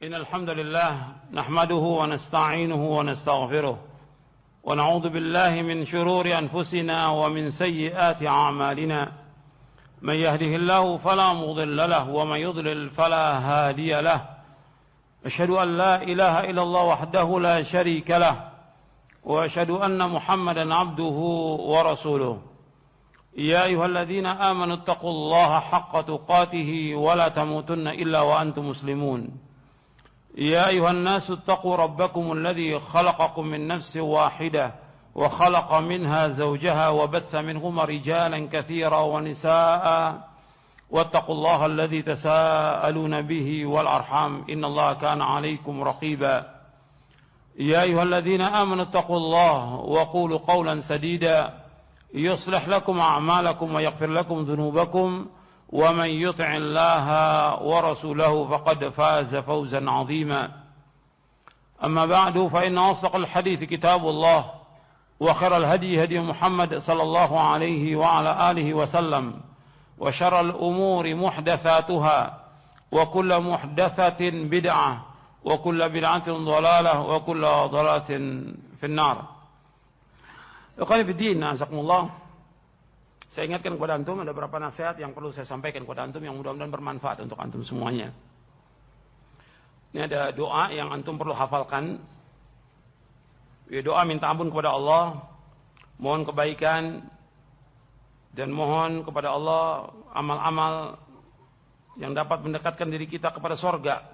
إن الحمد لله نحمده ونستعينه ونستغفره ونعوذ بالله من شرور أنفسنا ومن سيئات أعمالنا من يهده الله فلا مضل له ومن يضلل فلا هادي له أشهد أن لا إله إلا الله وحده لا شريك له وأشهد أن محمدا عبده ورسوله يا أيها الذين آمنوا اتقوا الله حق تقاته ولا تموتن إلا وأنتم مسلمون يا أيها الناس اتقوا ربكم الذي خلقكم من نفس واحدة وخلق منها زوجها وبث منهما رجالا كثيرا ونساء واتقوا الله الذي تساءلون به والأرحام إن الله كان عليكم رقيبا يا أيها الذين آمنوا اتقوا الله وقولوا قولا سديدا يصلح لكم أعمالكم ويغفر لكم ذنوبكم ومن يطع الله ورسوله فقد فاز فوزا عظيما أما بعد فإن أصدق الحديث كتاب الله وخير الهدي هدي محمد صلى الله عليه وعلى آله وسلم وشر الأمور محدثاتها وكل محدثة بدعة وكل بدعة ضلالة وكل ضلالة في النار. Ikhwan fillah, azakumullah. Saya ingatkan kepada antum ada beberapa nasihat yang perlu saya sampaikan kepada antum yang mudah-mudahan bermanfaat untuk antum semuanya. Ini ada doa yang antum perlu hafalkan. Doa minta ampun kepada Allah, mohon kebaikan dan mohon kepada Allah amal-amal yang dapat mendekatkan diri kita kepada surga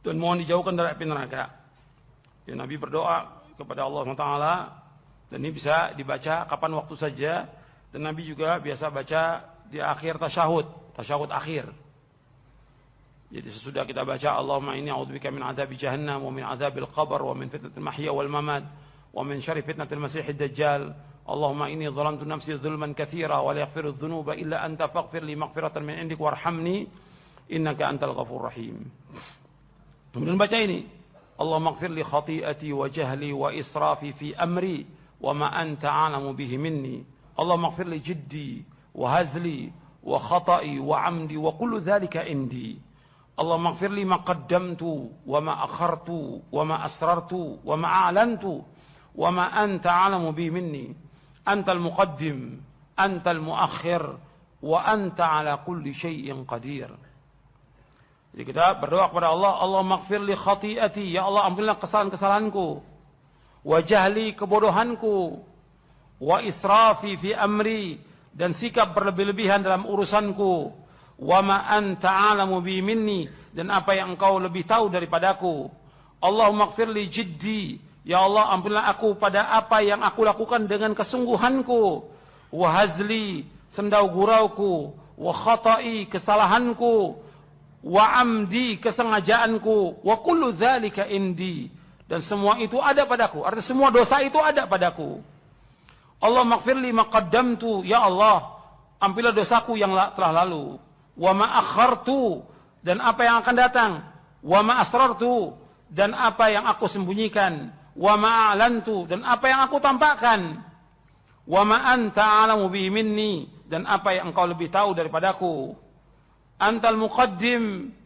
dan mohon dijauhkan dari api neraka. Ya, Nabi berdoa kepada Allah Taala dan ini bisa dibaca kapan waktu saja. Dan Nabi juga biasa baca di akhir tasyahud akhir. Jadi sesudah kita baca Allahumma inni a'udzubika min adzabi jahannam wa min adzabil qabr wa min fitnatil mahya wal mamat wa min syarri fitnatil masiihid dajjal. Allahumma inni zalamtu nafsi zulman katsira wa la yaghfiru dzunuba illa anta faghfir li maghfiratan min 'indik warhamni innaka antal ghafurur rahim. Kemudian baca ini, Allahumma ighfir li khati'ati wa jahli wa israfi fi amri wa ma anta 'alamu bihi minni. Allahumma ighfir li jiddi wa hazli wa khata'i wa 'amdi wa kullu dhalika indi. Allahumma ighfir li ma qaddamtu wa ma akhartu wa ma asrartu wa ma a'lantu wa ma anta 'alamu bi minni. Antal muqaddim, antal muakhir wa anta 'ala kulli syai'in qadir. Jadi kita berdoa kepada Allah, Allahumma ighfir li khati'ati, ya Allah ampunilah kesalahan-kesalahanku, wa jahli, kebodohanku, wa israfi fi amri, dan sikap berlebih-lebihan dalam urusanku, wa ma anta 'alamu bi minni, dan apa yang engkau lebih tahu daripadaku. Allahumma ighfir li jiddi, ya Allah ampunilah aku pada apa yang aku lakukan dengan kesungguhanku, wa hazli, sendau gurauku, wa khata'i, kesalahanku, wa amdi, kesengajaanku, wa kullu dzalika indi, dan semua itu ada padaku, artinya semua dosa itu ada padaku. Allahumma ighfir li ma qaddamtu, ya Allah ampunilah dosaku yang telah lalu, wa ma akhartu, dan apa yang akan datang, wa ma asrartu, dan apa yang aku sembunyikan, wa ma a'lantu, dan apa yang aku tampakkan, wa ma anta 'alamu bi minni, dan apa yang engkau lebih tahu daripadaku. Antal muqaddim,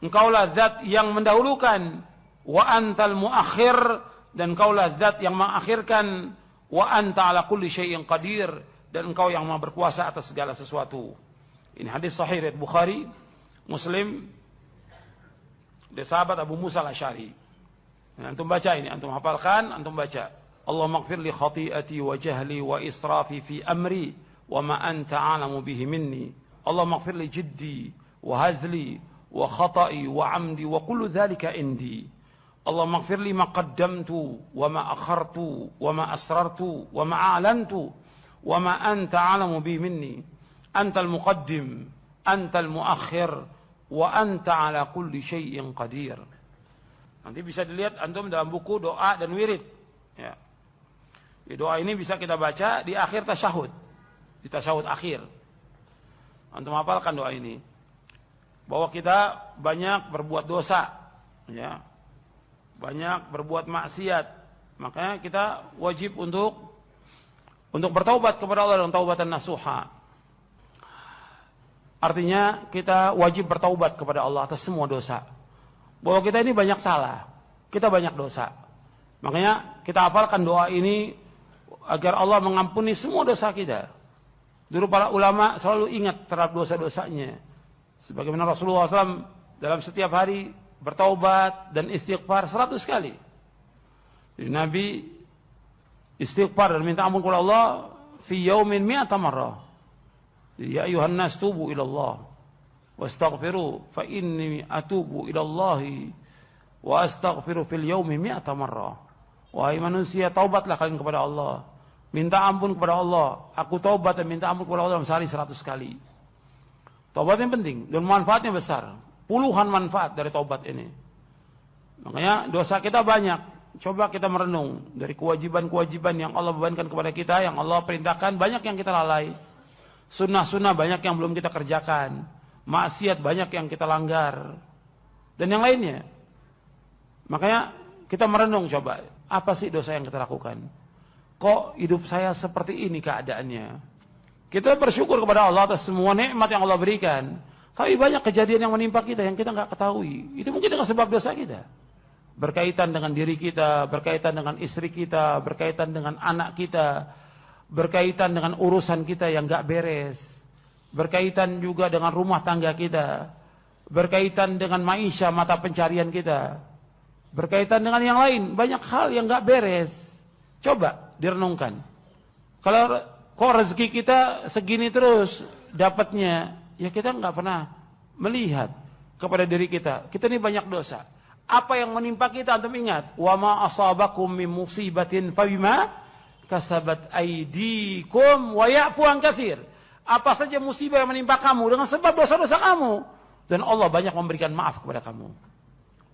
engkaulah zat yang mendahulukan, wa antal muakhir, dan engkaulah zat yang mengakhirkan, wa anta 'ala kulli syai'in qadir, dan engkau yang maha berkuasa atas segala sesuatu. Ini hadis sahih riwayat Bukhari, Muslim, dari sahabat Abu Musa al-Asy'ari. Antum baca ini, antum hafalkan, antum baca. Allahumma ighfir li khati'ati wa jahli wa israfi fi amri wa ma anta 'alamu bihi minni. Allahumma ighfir li jiddi wa hazli wa khata'i wa 'amdi wa kullu dhalika indi. Allahumma ighfir li ma qaddamtu wa ma akhartu wa ma asrartu wa ma a'lantu wa ma anta 'alamu bi minni. Antal muqaddim, antal muakhir wa anta 'ala kulli syai'in qadir. Nanti bisa dilihat antum dalam buku doa dan wirid. Ya. Di doa ini bisa kita baca di akhir tasyahud, di tasyahud akhir. Antum hafalkan doa ini. Bahwa kita banyak berbuat dosa, ya. Banyak berbuat maksiat, makanya kita wajib untuk bertaubat kepada Allah dengan taubatan nasuha. Artinya kita wajib bertaubat kepada Allah atas semua dosa. bahwa kita ini banyak salah, kita banyak dosa. Makanya kita hafalkan doa ini agar Allah mengampuni semua dosa kita. Dulu para ulama selalu ingat terhadap dosa-dosanya. Sebagaimana Rasulullah SAW dalam setiap hari bertaubat dan istighfar 100 kali. Jadi Nabi istighfar dan minta ampun kepada Allah fi yaumin mi'ata marrah. Ya ayuhan nas tubu ila Allah wastaghfiru fa inni atubu ila Allah wa astaghfiru fil yaumi mi'ata marrah. Wahai manusia, taubatlah kalian kepada Allah. Minta ampun kepada Allah. Aku taubat dan minta ampun kepada Allah dalam sehari 100 kali. Taubat yang penting dan manfaatnya besar. Puluhan manfaat dari taubat ini. Makanya dosa kita banyak. Coba kita merenung dari kewajiban-kewajiban yang Allah bebankan kepada kita, yang Allah perintahkan, banyak yang kita lalai. Sunnah-sunnah banyak yang belum kita kerjakan. Maksiat banyak yang kita langgar. Dan yang lainnya. Makanya kita merenung coba. Apa sih dosa yang kita lakukan? Kok hidup saya seperti ini keadaannya? Kita bersyukur kepada Allah atas semua nikmat yang Allah berikan. Tapi banyak kejadian yang menimpa kita yang kita nggak ketahui. Itu mungkin dengan sebab dosa kita. Berkaitan dengan diri kita, berkaitan dengan istri kita, berkaitan dengan anak kita, berkaitan dengan urusan kita yang nggak beres, berkaitan juga dengan rumah tangga kita, berkaitan dengan maisha, mata pencarian kita, berkaitan dengan yang lain. Banyak hal yang nggak beres. Coba direnungkan. Kalau kok rezeki kita segini terus dapatnya, ya kita nggak pernah melihat kepada diri kita. Kita ini banyak dosa. Apa yang menimpa kita antum ingat? Wa ma asabakum min musibatin fabima kasabat aydikum wa ya'fu an katsir. Apa saja musibah yang menimpa kamu dengan sebab dosa-dosa kamu, dan Allah banyak memberikan maaf kepada kamu.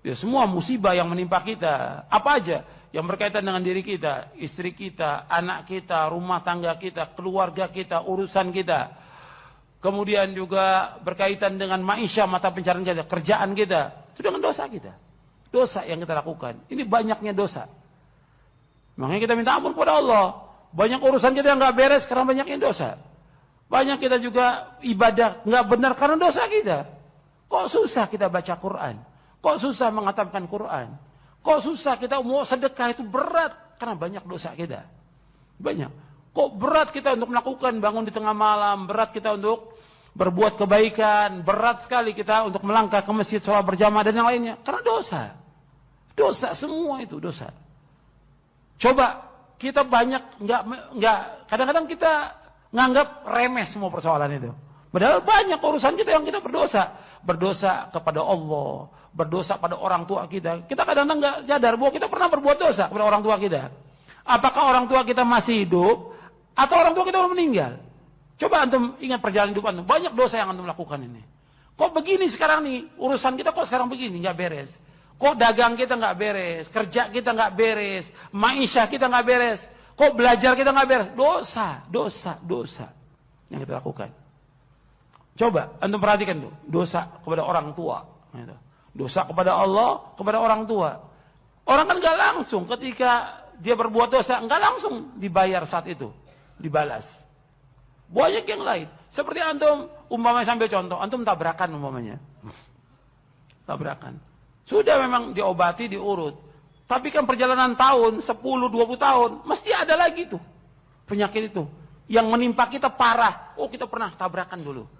Ya, semua musibah yang menimpa kita, apa aja yang berkaitan dengan diri kita, istri kita, anak kita, rumah tangga kita, keluarga kita, urusan kita. Kemudian juga berkaitan dengan maisha, mata pencarian kita, kerjaan kita. Itu dengan dosa kita. Dosa yang kita lakukan. Ini banyaknya dosa. Makanya kita minta ampun kepada Allah. Banyak urusan kita yang gak beres karena banyaknya dosa. Banyak kita juga ibadah gak benar karena dosa kita. Kok susah kita baca Quran? Kok susah mengatakan Quran? Kok susah kita mau sedekah itu berat karena banyak dosa kita. Banyak. Kok berat kita untuk melakukan bangun di tengah malam, berat kita untuk berbuat kebaikan, berat sekali kita untuk melangkah ke masjid sholat berjamaah dan yang lainnya karena dosa. Dosa semua itu dosa. Coba kita banyak nggak kadang-kadang kita nganggap remeh semua persoalan itu. Padahal banyak urusan kita yang kita berdosa. Berdosa kepada Allah, berdosa pada orang tua kita. Kita kadang-kadang nggak sadar bahwa kita pernah berbuat dosa kepada orang tua kita. Apakah orang tua kita masih hidup atau orang tua kita udah meninggal? Coba antum ingat perjalanan hidup antum. Banyak dosa yang antum lakukan ini. Kok begini sekarang nih? Urusan kita kok sekarang begini? Nggak beres. Kok dagang kita nggak beres? Kerja kita nggak beres? Maisha kita nggak beres? Kok belajar kita nggak beres? Dosa yang kita lakukan. Coba antum perhatikan tuh, dosa kepada orang tua, dosa kepada Allah, kepada orang tua. Orang kan nggak langsung ketika dia berbuat dosa, nggak langsung dibayar saat itu, dibalas. Banyak yang lain. Seperti antum, umpamanya sambil contoh, antum tabrakan umpamanya, tabrakan. Sudah memang diobati, diurut. Tapi kan perjalanan tahun, 10-20 tahun, mesti ada lagi tuh penyakit itu yang menimpa kita parah. Oh, kita pernah tabrakan dulu.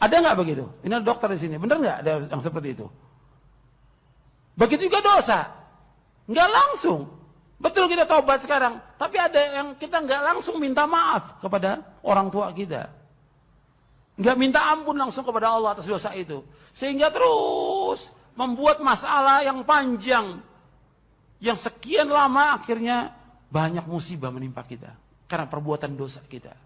Ada nggak begitu? Ini ada dokter di sini. Benar nggak ada yang seperti itu? Begitu juga dosa. Nggak langsung. Betul kita taubat sekarang. Tapi ada yang kita nggak langsung minta maaf kepada orang tua kita. Nggak minta ampun langsung kepada Allah atas dosa itu. Sehingga terus membuat masalah yang panjang. Yang sekian lama akhirnya banyak musibah menimpa kita. Karena perbuatan dosa kita.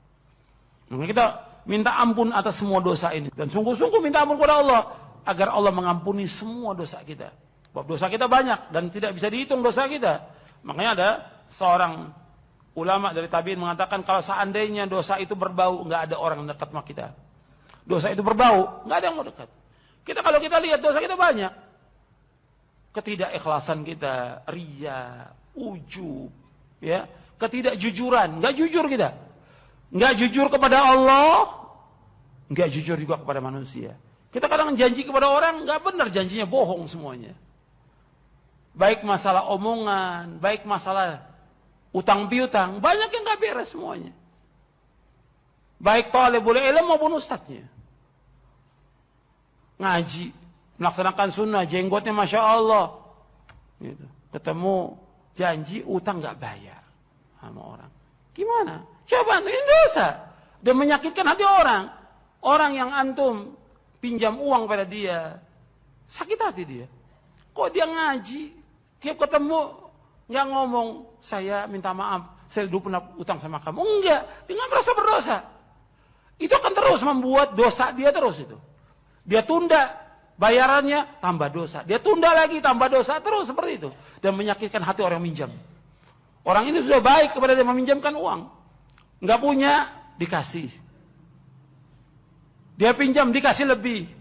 Maka kita minta ampun atas semua dosa ini. Dan sungguh-sungguh minta ampun kepada Allah. Agar Allah mengampuni semua dosa kita. Sebab dosa kita banyak. Dan tidak bisa dihitung dosa kita. Makanya ada seorang ulama dari tabi'in mengatakan. Kalau seandainya dosa itu berbau, nggak ada orang dekat sama kita. Dosa itu berbau, nggak ada yang mau dekat. Kalau kita lihat dosa kita banyak. Ketidakikhlasan kita. Riya, ujub, ya, ketidakjujuran. Nggak jujur kita. Nggak jujur kepada Allah, nggak jujur juga kepada manusia. Kita kadang janji kepada orang, nggak benar, janjinya bohong semuanya. Baik masalah omongan, baik masalah utang piutang, banyak yang nggak beres semuanya. Baik thalibul ilm maupun ustadznya. Ngaji, melaksanakan sunnah, jenggotnya Masya Allah. Gitu. Ketemu janji utang nggak bayar sama orang. Gimana? Coba, ini dosa. Dan menyakitkan hati orang. Orang yang antum pinjam uang pada dia, sakit hati dia. Kok dia ngaji, tiap ketemu nggak ngomong, saya minta maaf, saya dulu pernah utang sama kamu. Enggak, dia nggak merasa berdosa. Itu akan terus membuat dosa dia terus itu. Dia tunda bayarannya, tambah dosa. Dia tunda lagi, tambah dosa, terus seperti itu. Dan menyakitkan hati orang minjam. Orang ini sudah baik kepada dia meminjamkan uang. Nggak punya, dikasih. Dia pinjam, dikasih lebih.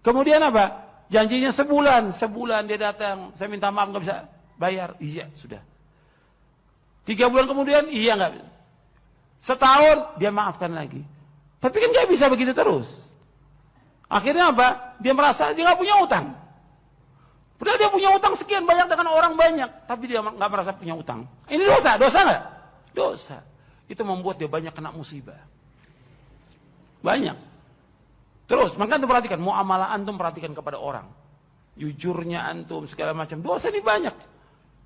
Kemudian apa? Janjinya sebulan dia datang, saya minta maaf nggak bisa bayar. Iya, sudah. 3 bulan kemudian, iya nggak. Setahun, dia maafkan lagi. Tapi kan nggak bisa begitu terus. Akhirnya apa? Dia merasa dia nggak punya utang. Padahal dia punya utang sekian banyak dengan orang banyak, tapi dia nggak merasa punya utang. Ini dosa nggak? Dosa. Itu membuat dia banyak kena musibah. Banyak. Terus, maka antum perhatikan, muamalah antum perhatikan kepada orang. Jujurnya antum, segala macam. Dosa ini banyak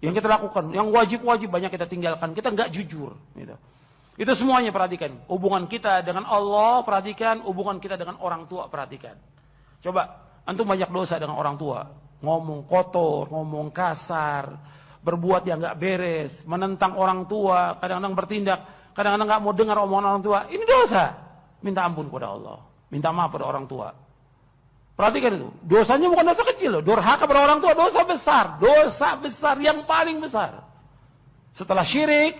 yang kita lakukan. Yang wajib-wajib banyak kita tinggalkan. Kita nggak jujur. Gitu. Itu semuanya perhatikan. Hubungan kita dengan Allah, perhatikan. Hubungan kita dengan orang tua, perhatikan. Coba, antum banyak dosa dengan orang tua. Ngomong kotor, ngomong kasar, berbuat yang nggak beres, menentang orang tua, kadang-kadang bertindak, kadang-kadang nggak mau dengar omongan orang tua. Ini dosa. Minta ampun kepada Allah. Minta maaf pada orang tua. Perhatikan itu. Dosanya bukan dosa kecil loh. Durhaka pada orang tua, dosa besar. Dosa besar, yang paling besar. Setelah syirik,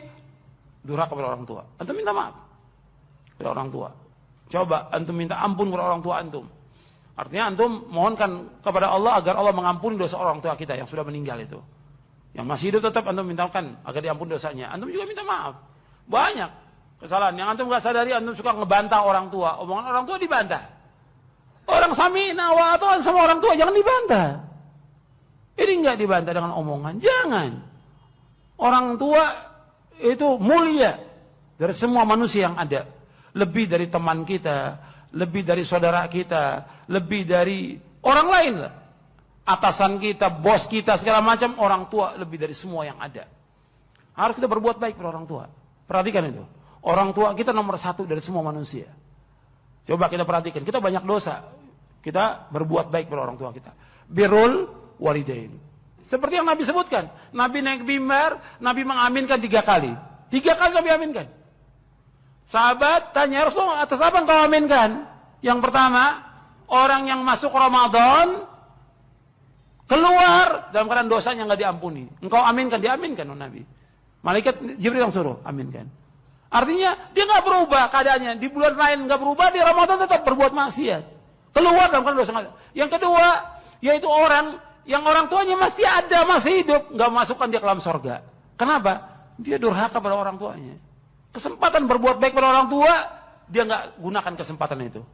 durhaka pada orang tua. Antum minta maaf pada orang tua. Coba antum minta ampun kepada orang tua antum. Artinya antum mohonkan kepada Allah agar Allah mengampuni dosa orang tua kita yang sudah meninggal itu. Yang masih hidup tetap antum mintakan agar diampuni dosanya. Antum juga minta maaf. Banyak kesalahan yang antum gak sadari, antum suka ngebantah orang tua. Omongan orang tua dibantah. Orang sami'na wa ata'na sama orang tua jangan dibantah. Ini enggak dibantah dengan omongan, jangan. Orang tua itu mulia dari semua manusia yang ada. Lebih dari teman kita, lebih dari saudara kita, lebih dari orang lain lah. Atasan kita, bos kita, segala macam, orang tua lebih dari semua yang ada. Harus kita berbuat baik pada orang tua. Perhatikan itu. Orang tua kita nomor 1 dari semua manusia. Coba kita perhatikan, kita banyak dosa. Kita berbuat baik pada orang tua kita. Birrul walidain. Seperti yang Nabi sebutkan. Nabi naik mimbar, Nabi mengaminkan 3 kali. 3 kali Nabi aminkan. Sahabat tanya, Rasulullah, atas apa engkau aminkan? Yang pertama, orang yang masuk Ramadan keluar dalam keadaan dosanya enggak diampuni. Engkau aminkan, diaminkan oleh Nabi. Malaikat Jibril yang suruh aminkan. Artinya dia nggak berubah keadaannya. Di bulan lain nggak berubah, di Ramadan tetap berbuat maksiat. Keluar dalam keadaan dosa. Yang kedua, yaitu orang yang orang tuanya masih ada, masih hidup, nggak masukkan dia ke dalam surga. Kenapa? Dia durhaka pada orang tuanya. Kesempatan berbuat baik pada orang tua, dia nggak gunakan kesempatan itu.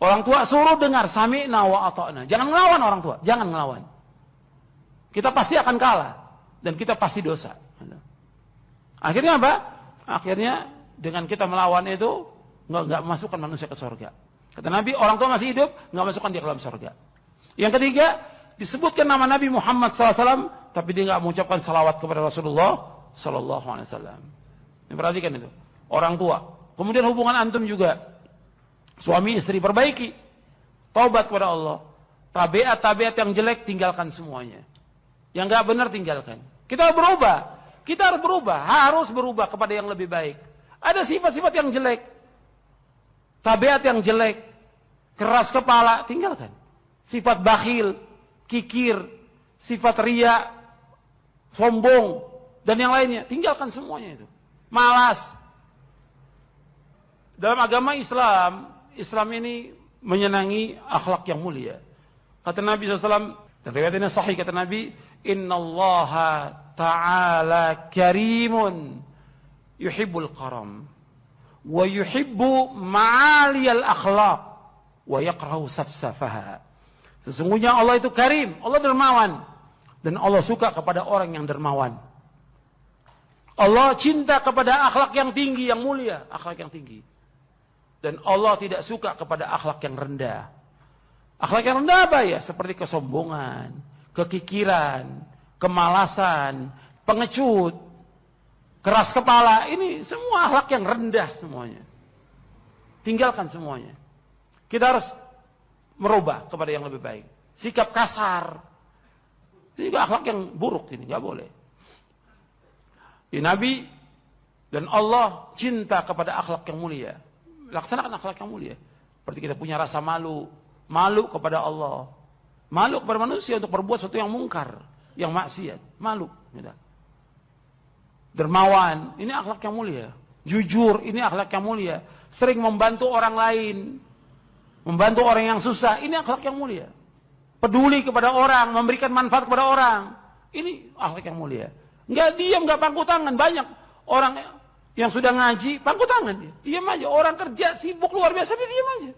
Orang tua suruh dengar, sami'na wa ata'na. Jangan ngelawan orang tua, jangan ngelawan. Kita pasti akan kalah dan kita pasti dosa. Akhirnya apa? Akhirnya dengan kita melawan itu nggak masukkan manusia ke surga. Kata Nabi, orang tua masih hidup, nggak masukkan dia ke dalam surga. Yang ketiga, disebutkan nama Nabi Muhammad SAW, tapi dia nggak mengucapkan salawat kepada Rasulullah SAW. Ini perhatikan itu. Orang tua. Kemudian hubungan antum juga. Suami istri perbaiki. Taubat kepada Allah. Tabiat-tabiat yang jelek tinggalkan semuanya. Yang nggak benar tinggalkan. Kita berubah. Kita harus berubah kepada yang lebih baik. Ada sifat-sifat yang jelek, tabiat yang jelek, keras kepala, tinggalkan. Sifat bakhil, kikir, sifat riya, sombong, dan yang lainnya, tinggalkan semuanya itu. Malas. Dalam agama Islam, Islam ini menyenangi akhlak yang mulia. Kata Nabi SAW, dan riwayatnya sahih, kata Nabi, Innallaha ta'ala karimun yuhibbul karam wa yuhibbu ma'aliyal akhlaq wa yakrahu safsafaha. Sesungguhnya Allah itu karim, Allah dermawan, dan Allah suka kepada orang yang dermawan. Allah cinta kepada akhlak yang tinggi, yang mulia, akhlak yang tinggi. Dan Allah tidak suka kepada akhlak yang rendah. Akhlak yang rendah apa ya? Seperti kesombongan, kekikiran, kemalasan, pengecut, keras kepala. Ini semua akhlak yang rendah semuanya. Tinggalkan semuanya. Kita harus merubah kepada yang lebih baik. Sikap kasar, ini juga akhlak yang buruk, ini nggak boleh. Nabi dan Allah cinta kepada akhlak yang mulia. Laksanakan akhlak yang mulia. Seperti kita punya rasa malu, malu kepada Allah, malu kepada manusia untuk berbuat sesuatu yang mungkar, yang maksiat, malu. Dermawan, ini akhlak yang mulia. Jujur, ini akhlak yang mulia. Sering membantu orang lain, membantu orang yang susah, ini akhlak yang mulia. Peduli kepada orang, memberikan manfaat kepada orang, ini akhlak yang mulia. Enggak diam, enggak pangku tangan. Banyak orang yang sudah ngaji, pangku tangan dia. Diam aja. Orang kerja sibuk luar biasa, dia diam aja.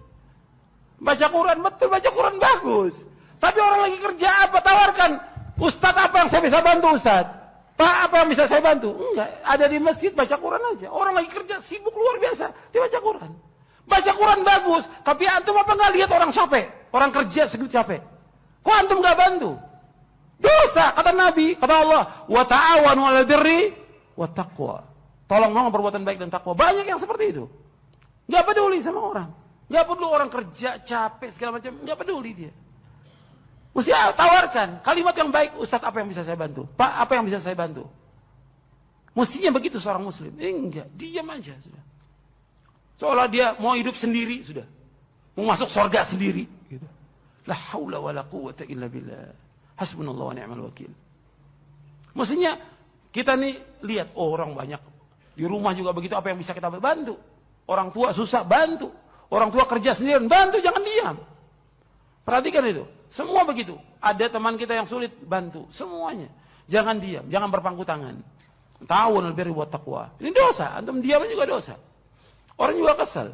Baca Quran, betul, baca Quran bagus. Tapi orang lagi kerja apa? Tawarkan. Ustadz, apa yang saya bisa bantu, Ustadz? Pak, apa yang bisa saya bantu? Enggak, ada di masjid baca Quran aja. Orang lagi kerja sibuk luar biasa, dia baca Quran. Baca Quran bagus, tapi antum apa enggak lihat orang capek? Orang kerja segitu capek. Kok antum enggak bantu? Dosa, kata Nabi, kata Allah, wa ta'awanu 'alal birri wat taqwa. Tolong perbuatan baik dan takwa. Banyak yang seperti itu. Enggak peduli sama orang. Enggak peduli orang kerja capek segala macam, enggak peduli dia. Mesti tawarkan kalimat yang baik, Ustaz, apa yang bisa saya bantu? Pak, apa yang bisa saya bantu? Mestinya begitu seorang muslim. Enggak, diam aja sudah. Seolah dia mau hidup sendiri sudah. Mau masuk surga sendiri gitu. La haula wala quwwata illa billah. Hasbunallah wa ni'mal wakil. Mestinya kita nih lihat orang banyak di rumah juga begitu, apa yang bisa kita bantu? Orang tua susah, bantu. Orang tua kerja sendirian, bantu, jangan diam. Perhatikan itu. Semua begitu. Ada teman kita yang sulit, bantu. Semuanya. Jangan diam, jangan berpangku tangan. Ta'awunul birri wat taqwa. Ini dosa, antum diam juga dosa. Orang juga kesal.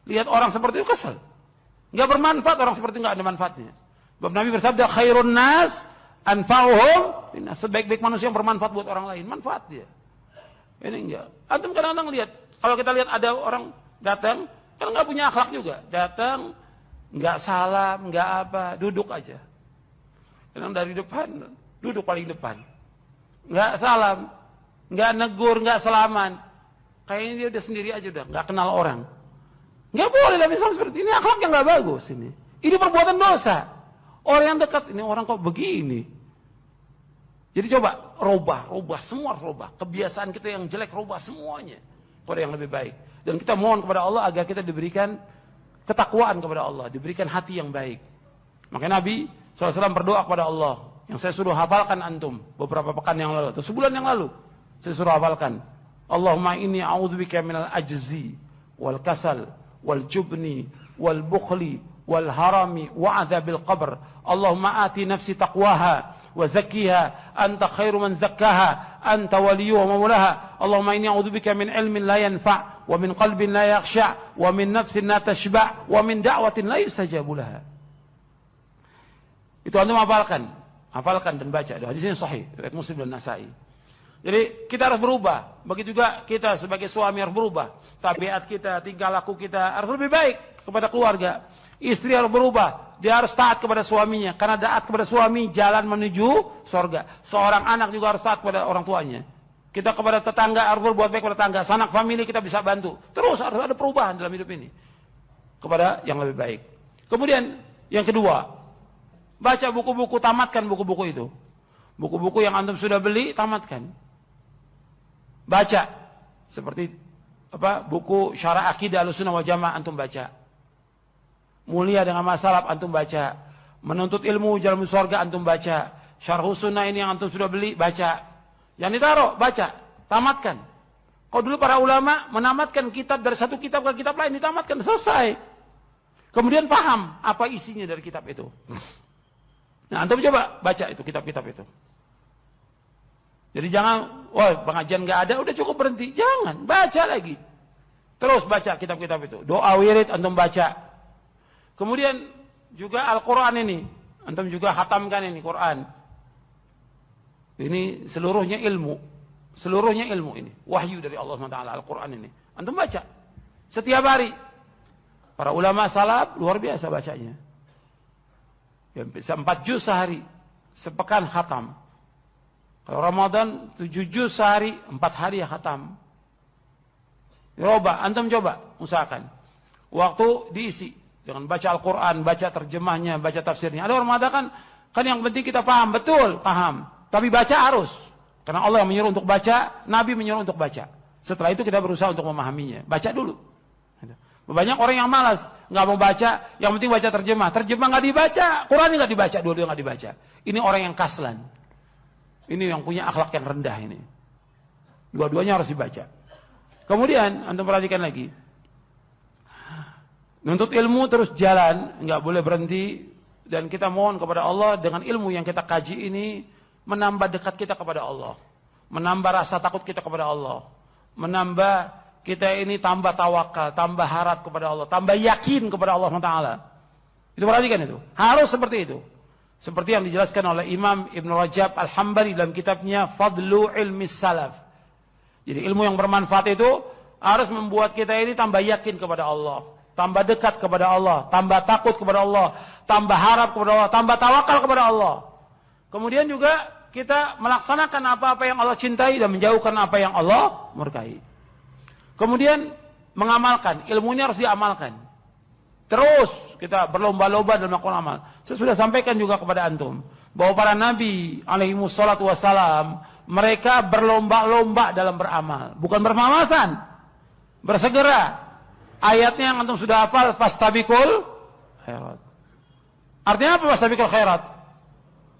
Lihat orang seperti itu kesal. Enggak bermanfaat, orang seperti itu enggak ada manfaatnya. Sebab Nabi bersabda, khairun nas anfa'uhum. Sebaik-baik manusia yang bermanfaat buat orang lain, manfaat dia. Ini enggak. Antum kadang-kadang lihat, kalau kita lihat ada orang datang, kan enggak punya akhlak juga. Datang, enggak salam, enggak apa, duduk aja. Kadang dari depan, duduk paling depan. Enggak salam, enggak negur, enggak salaman. Kayaknya dia udah sendiri aja udah, enggak kenal orang. Enggak boleh dalam Islam seperti ini, akhlak yang enggak bagus ini. Ini perbuatan dosa. Orang yang dekat, ini orang kok begini. Jadi coba, rubah, semua rubah. Kebiasaan kita yang jelek, rubah semuanya kepada yang lebih baik. Dan kita mohon kepada Allah agar kita diberikan ketakwaan kepada Allah, diberikan hati yang baik. Makanya Nabi SAW berdoa kepada Allah, yang saya suruh hafalkan antum beberapa pekan yang lalu, atau sebulan yang lalu, saya suruh hafalkan. Allahumma inni a'udzubika minal ajzi, wal kasal, wal jubni, wal bukhli, wal harami, wa adzabil qabr. Allahumma ati nafsi taqwaha, wa zakkiha, anta khairu man zakkaha, anta waliyuha wa maulaha. Allahumma inni a'udzubika min ilmin la yanfa', wa min qalbin la yakhsha', wa min nafsin la tashba', wa min da'watin la yustajabu laha. Itu antum hafalkan dan baca. Hadisnya sahih, riwayat Muslim dan Nasa'i. Jadi kita harus berubah. Begitu juga kita sebagai suami harus berubah. Tabiat kita, tingkah laku kita harus lebih baik kepada keluarga. Istri harus berubah. Dia harus taat kepada suaminya. Karena taat kepada suami jalan menuju surga. Seorang anak juga harus taat kepada orang tuanya. Kita kepada tetangga harus berbuat baik kepada tetangga. Sanak famili kita bisa bantu. Terus harus ada perubahan dalam hidup ini. Kepada yang lebih baik. Kemudian yang kedua, baca buku-buku, tamatkan buku-buku itu. Buku-buku yang antum sudah beli, tamatkan. Baca. Seperti buku Syarah Aqidah Ahlussunnah wal Jamaah antum baca. Mulia dengan masalah antum baca. Menuntut ilmu jalan surga antum baca. Syarhus Sunnah ini yang antum sudah beli, baca. Yang ditaruh, baca. Tamatkan. Kalau dulu para ulama menamatkan kitab dari satu kitab ke kitab lain, ditamatkan, selesai. Kemudian paham apa isinya dari kitab itu. Nah, antum coba baca itu kitab-kitab itu. Jadi jangan, pengajian nggak ada, udah cukup berhenti. Jangan, baca lagi. Terus baca kitab-kitab itu. Doa wirid antum baca. Kemudian juga Al-Quran ini. Antum juga khatamkan ini Quran. Ini seluruhnya ilmu. Seluruhnya ilmu ini. Wahyu dari Allah SWT, Al-Quran ini. Antum baca. Setiap hari. Para ulama salaf luar biasa bacanya. Ya, bisa 4 juz sehari. Sepekan khatam. Kalau Ramadan 7 juz sehari, 4 hari ya khatam. Coba, antum coba, usahakan. Waktu diisi dengan baca Al-Quran, baca terjemahnya, baca tafsirnya. Ada orang mengatakan, kan yang penting kita paham, betul, paham. Tapi baca harus. Karena Allah yang menyuruh untuk baca, Nabi menyuruh untuk baca. Setelah itu kita berusaha untuk memahaminya. Baca dulu. Banyak orang yang malas, nggak mau baca, yang penting baca terjemah. Terjemah nggak dibaca, Quran nggak dibaca, dua-dua nggak dibaca. Ini orang yang kaslan. Ini yang punya akhlak yang rendah ini. Dua-duanya harus dibaca. Kemudian, antum perhatikan lagi. Nuntut ilmu terus jalan, nggak boleh berhenti. Dan kita mohon kepada Allah dengan ilmu yang kita kaji ini, menambah dekat kita kepada Allah. Menambah rasa takut kita kepada Allah. Menambah kita ini tambah tawakal, tambah harap kepada Allah. Tambah yakin kepada Allah SWT. Itu perhatikan itu. Harus seperti itu. Seperti yang dijelaskan oleh Imam Ibn Rajab Al-Hambali dalam kitabnya Fadlu Ilmi Salaf. Jadi ilmu yang bermanfaat itu harus membuat kita ini tambah yakin kepada Allah, tambah dekat kepada Allah, tambah takut kepada Allah, tambah harap kepada Allah, tambah tawakal kepada Allah. Kemudian juga kita melaksanakan apa-apa yang Allah cintai dan menjauhkan apa yang Allah murkai. Kemudian mengamalkan, ilmu ini harus diamalkan. Terus kita berlomba-lomba dalam melakukan amal. Saya sudah sampaikan juga kepada antum bahwa para nabi alaihi wassalatu wassalam, mereka berlomba-lomba dalam beramal, bukan bermalasan, bersegera. Ayatnya yang antum sudah hafal, fastabiqul khairat. Artinya apa fastabiqul khairat?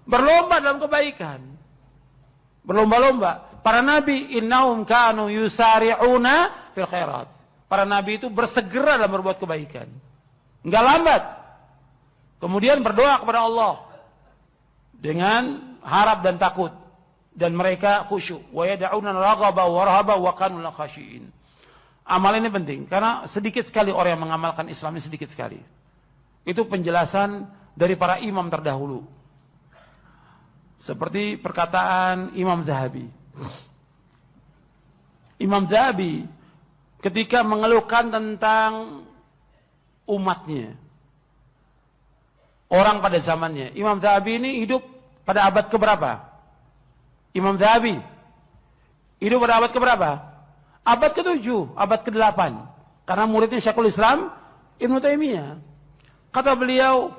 Berlomba dalam kebaikan. Berlomba-lomba. Para nabi innahum kanu yusari'una fil khairat. Para nabi itu bersegera dalam berbuat kebaikan. Enggak lambat. Kemudian berdoa kepada Allah dengan harap dan takut. Dan mereka khusyuk. Wa yad'una raghaba wa rahaba wa kanu khashiin. Amal ini penting karena sedikit sekali orang yang mengamalkan Islam ini, sedikit sekali. Itu penjelasan dari para imam terdahulu. Seperti perkataan Imam Zahabi. Imam Zahabi ketika mengeluhkan tentang umatnya, orang pada zamannya. Imam Zahabi ini hidup pada abad keberapa? Imam Zahabi hidup pada abad keberapa? Abad ke-7, abad ke-8. Karena muridnya Syekhul Islam Ibnu Taimiyah. Kata beliau,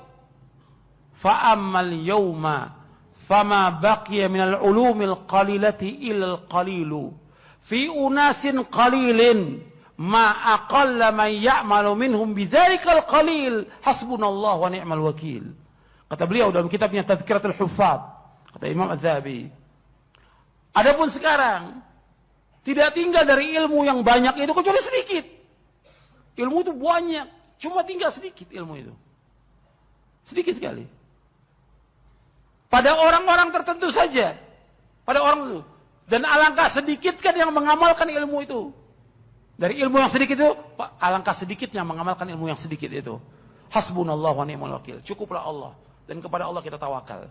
"Fa'ammal yawma fama baqiya minal ulumil qalilati ilal qalilu fi unasin qalilin ma aqalla man ya'malu minhum bidzalikal qalil hasbunallahu wa ni'mal wakil." Kata beliau dalam kitabnya Tazkiratul Huffaz, kata Imam Az-Zahabi, adapun sekarang tidak tinggal dari ilmu yang banyak itu kecuali sedikit. Ilmu itu banyak, cuma tinggal sedikit ilmu itu. Sedikit sekali. Pada orang-orang tertentu saja. Pada orang itu. Dan alangkah sedikit kan yang mengamalkan ilmu itu. Dari ilmu yang sedikit itu, alangkah sedikitnya mengamalkan ilmu yang sedikit itu. Hasbunallahu wa ni'mal wakil. Cukuplah Allah. Dan kepada Allah kita tawakal.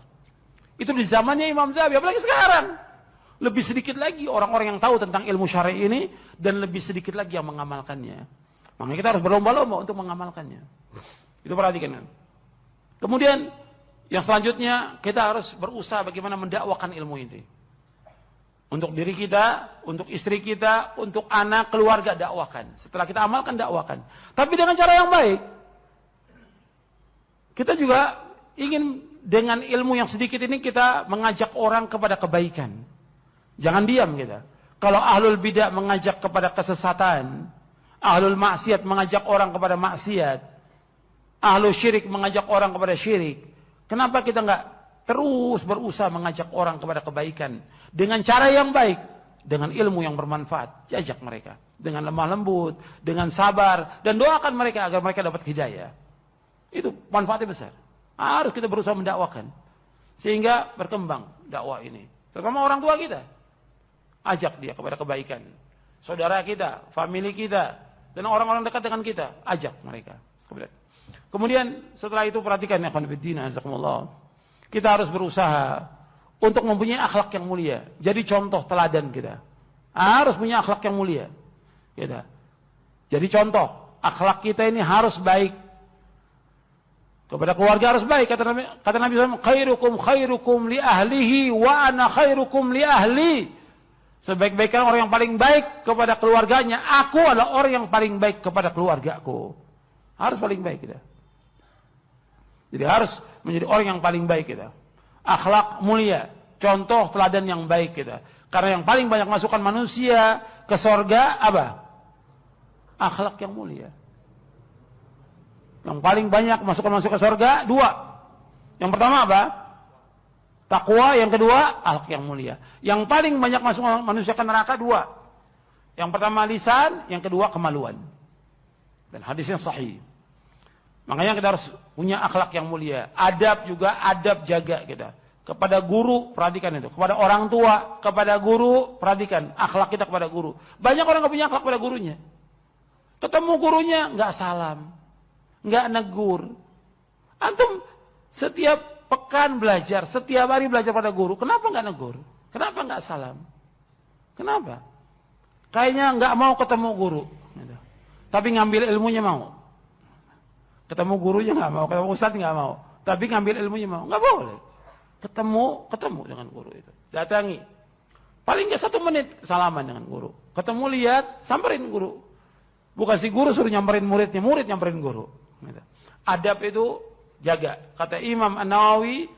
Itu di zamannya Imam Zahabi. Apalagi sekarang. Lebih sedikit lagi orang-orang yang tahu tentang ilmu syar'i ini. Dan lebih sedikit lagi yang mengamalkannya. Makanya kita harus berlomba-lomba untuk mengamalkannya. Itu perhatikan. Kemudian yang selanjutnya kita harus berusaha bagaimana mendakwakan ilmu ini. Untuk diri kita, untuk istri kita, untuk anak, keluarga, dakwakan. Setelah kita amalkan, dakwakan. Tapi dengan cara yang baik. Kita juga ingin dengan ilmu yang sedikit ini kita mengajak orang kepada kebaikan. Jangan diam kita. Kalau ahlul bidah mengajak kepada kesesatan, ahlul maksiat mengajak orang kepada maksiat, ahlul syirik mengajak orang kepada syirik, kenapa kita enggak terus berusaha mengajak orang kepada kebaikan dengan cara yang baik, dengan ilmu yang bermanfaat, ajak mereka dengan lemah lembut, dengan sabar, dan doakan mereka agar mereka dapat hidayah. Itu manfaatnya besar. Harus kita berusaha mendakwakan sehingga berkembang dakwah ini, terutama orang tua kita. Ajak dia kepada kebaikan. Saudara kita, famili kita, dan orang-orang dekat dengan kita, ajak mereka. Kemudian setelah itu perhatikan ya ikhwan fillah, jazakumullah. Kita harus berusaha untuk mempunyai akhlak yang mulia. Jadi contoh teladan kita. Harus punya akhlak yang mulia. Kita. Jadi contoh, akhlak kita ini harus baik. Kepada keluarga harus baik. Kata Nabi SAW, khairukum li ahlihi wa ana khairukum li ahli. Sebaik-baiknya orang yang paling baik kepada keluarganya. Aku adalah orang yang paling baik kepada keluargaku. Harus paling baik kita. Jadi harus menjadi orang yang paling baik kita. Akhlak mulia, contoh teladan yang baik kita. Karena yang paling banyak masukkan manusia ke sorga apa? Akhlak yang mulia. Yang paling banyak masuk ke sorga dua. Yang pertama apa? Takwa. Yang kedua akhlak yang mulia. Yang paling banyak masuk manusia ke neraka dua. Yang pertama lisan, yang kedua kemaluan. Dan hadisnya sahih. Makanya kita harus punya akhlak yang mulia. Adab juga, adab jaga kita. Kepada guru, perhatikan itu. Kepada orang tua, kepada guru, perhatikan. Akhlak kita kepada guru. Banyak orang gak punya akhlak kepada gurunya. Ketemu gurunya, gak salam. Gak negur. Antum setiap pekan belajar, setiap hari belajar pada guru. Kenapa gak negur? Kenapa gak salam? Kenapa? Kayaknya gak mau ketemu guru. Tapi ngambil ilmunya mau. Ketemu gurunya nggak mau, ketemu ustadz nggak mau, tapi ngambil ilmunya mau, nggak boleh. Ketemu dengan guru itu, datangi. Paling nggak 1 menit salaman dengan guru. Ketemu lihat, samperin guru. Bukan si guru suruh nyamperin muridnya, murid nyamperin guru. Adab itu jaga. Kata Imam An-Nawawi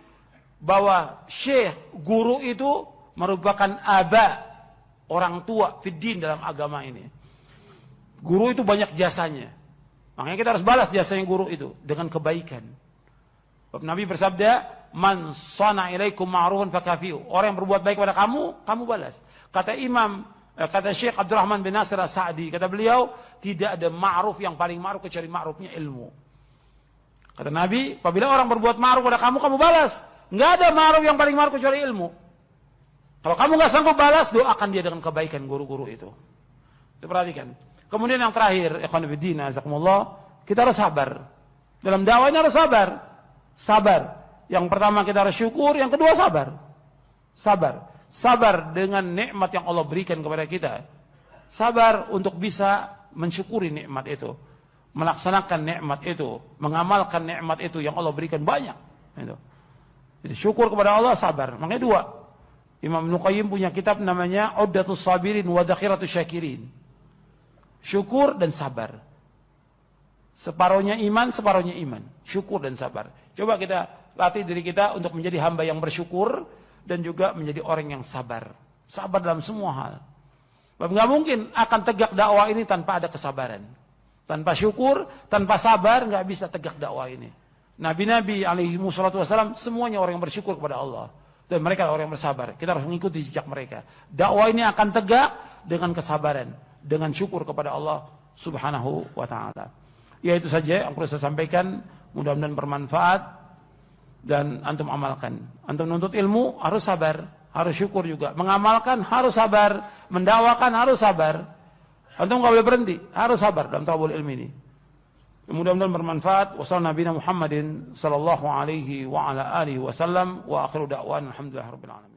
bahwa syekh guru itu merupakan aba, orang tua fiddin dalam agama ini. Guru itu banyak jasanya. Makanya kita harus balas jasanya guru itu dengan kebaikan. Nabi bersabda, "Man shana ilaikum ma'rufan fakafi'u." Orang yang berbuat baik kepada kamu, kamu balas. Kata Syekh Abdurrahman bin Nasir As-Sa'di, kata beliau, tidak ada ma'ruf yang paling ma'ruf kecuali ma'rufnya ilmu. Kata Nabi, apabila orang berbuat ma'ruf kepada kamu, kamu balas. Enggak ada ma'ruf yang paling ma'ruf kecuali ilmu. Kalau kamu enggak sanggup balas, doakan dia dengan kebaikan guru-guru itu. Itu perhatikan. Kemudian yang terakhir, ikhwan fillah, jazakumullah, kita harus sabar. Dalam dakwahnya harus sabar. Sabar. Yang pertama kita harus syukur, yang kedua sabar. Sabar. Sabar dengan nikmat yang Allah berikan kepada kita. Sabar untuk bisa mensyukuri nikmat itu. Melaksanakan nikmat itu, mengamalkan nikmat itu yang Allah berikan banyak. Jadi syukur kepada Allah, sabar. Makanya dua. Imam Ibnu Qayyim punya kitab namanya Uddatus Sabirin wa Dakhiratus Syakirin. Syukur dan sabar. Separuhnya iman, separuhnya iman. Syukur dan sabar. Coba kita latih diri kita untuk menjadi hamba yang bersyukur dan juga menjadi orang yang sabar. Sabar dalam semua hal. Nggak mungkin akan tegak dakwah ini tanpa ada kesabaran. Tanpa syukur, tanpa sabar, nggak bisa tegak dakwah ini. Nabi-nabi alaihi wassalatu wassalam semuanya orang yang bersyukur kepada Allah. Dan mereka orang yang bersabar. Kita harus mengikuti jejak mereka. Dakwah ini akan tegak dengan kesabaran. Dengan syukur kepada Allah subhanahu wa ta'ala. Ya itu saja yang perlu saya sampaikan. Mudah-mudahan bermanfaat. Dan antum amalkan. Antum nuntut ilmu harus sabar. Harus syukur juga. Mengamalkan harus sabar. Mendakwakan harus sabar. Antum gak boleh berhenti. Harus sabar dalam thalabul ilmi ini. Mudah-mudahan bermanfaat. Wassalamualaikum Muhammadin sallallahu alaihi wa ala alihi wasallam. Wa akhiru da'wan alhamdulillah rabbil alamin.